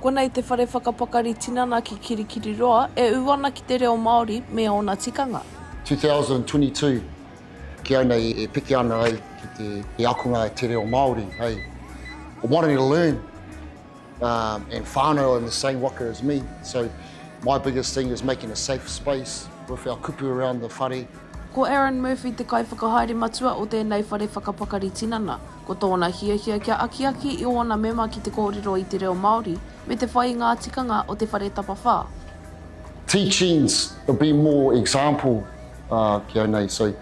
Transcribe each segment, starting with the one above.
Ko nei te whare whakapakari tinana ki Kirikiri roa, e uana ki te reo Māori me ona tikanga. 2022, ki au nei e piki ana ai ki te akunga e te reo Māori. Hey, I'm wanting to learn and whānau in the same waka as me. So my biggest thing is making a safe space with our kupu around the whare. Ko Aaron Murphy te kai whakahaere matua o tēnei whare whakapakari tinana. Ko tōna hiahia kia aki I ona mema ki te kōrero I te reo Māori me te whai ngā tikanga o te whare tapawhā. Teachings will be more example ki au nei. So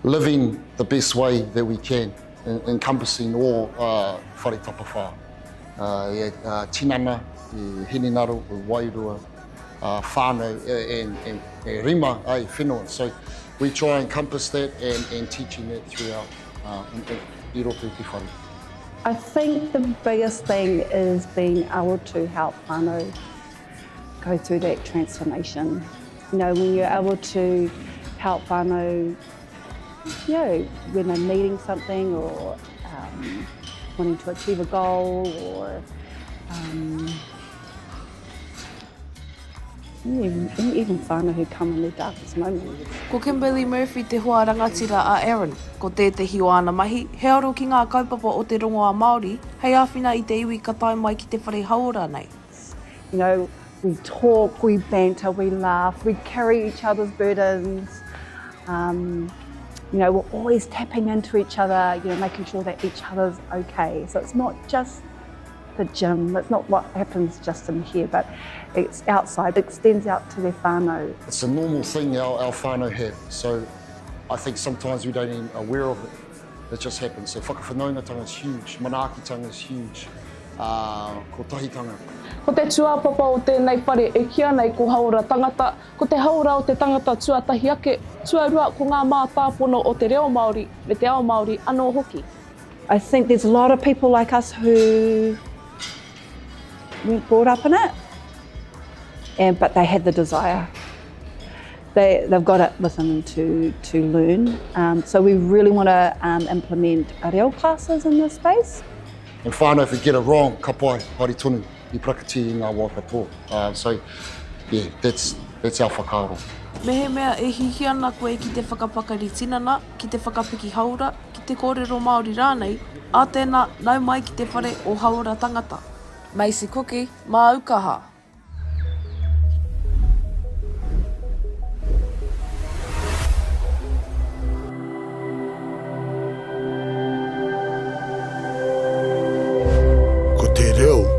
living the best way that we can, encompassing all whare tapawhā. Tinana, hinenaro, wairua, whānau and rima, whenua. So we try and encompass that and teaching that throughout I roto te whare. I think the biggest thing is being able to help whānau go through that transformation. You know, when you're able to help whānau, you know, when they're needing something or wanting to achieve a goal or even whānau who come in their darkest moments. Ko Kimberly Murphy te hoa rangatira a Aaron. Ko tētahi o ana mahi, he aro ki ngā kaupapa o te rongoa Māori, hei āwhina I te iwi ka tae mai ki te whare Hauora nei. You know, we talk, we banter, we laugh, we carry each other's burdens. You know, we're always tapping into each other, you know, making sure that each other's okay. So it's not just the gym, it's not what happens just in here, but it's outside, it extends out to their whānau. It's a normal thing our whānau have, so I think sometimes we don't even aware of it. It just happens. So whakawhanaungatanga is huge, manaakitanga is huge, ko tahitanga. Ko te tuapapa o tēnei whare e kia nei ko Hauora Tangata, ko te haura o te tangata tuatahi ake, tuarua ko ngā mātāpono o te reo Māori, me te ao Māori anō hoki. I think there's a lot of people like us who weren't brought up in it, but they had the desire. They've got it within them to learn. So we really want to implement reo classes in this space. And whānau, if we get it wrong, ka pai, haere tonu, I prakati I ngā wā katoa. So yeah, that's our whakaaro. Me he mea e hihi ana koe ki te whakapakari tinana, ki te whakapiki haura, ki te kōrero Māori rānei, a tēnā nau mai ki te whare o Hauora Tangata. Macie Kuki, mā Aukaha. Ko te reo